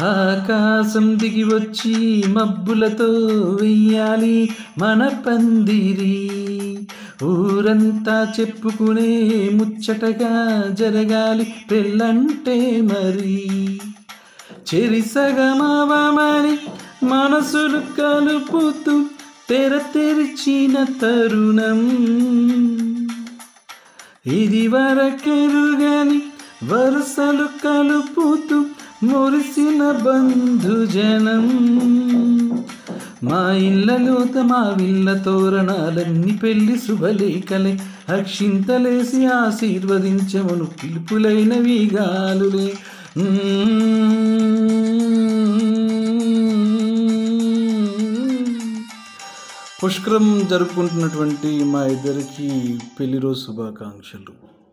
ఆకాశం దిగి వచ్చి మబ్బులతో వెయ్యాలి మన పందిరి. ఊరంతా చెప్పుకునే ముచ్చటగా జరగాలి పెళ్ళంటే మరి. చెరిసగమవమని మనసులు కలుపుతూ తెరచిన తరుణం, ఇది వరకెరుగని వరుసలు కలుపుతూ మురిసిన బంధుజనం. మా ఇళ్ళలోత మా విల్ల తోరణాలన్నీ పెళ్లి శుభలేఖలే, అక్షింతలేసి ఆశీర్వదించమను పిలుపులైన వీగాలులే. పుష్కరం జరుపుకుంటున్నటువంటి మా ఇద్దరికి పెళ్లి రోజు శుభాకాంక్షలు.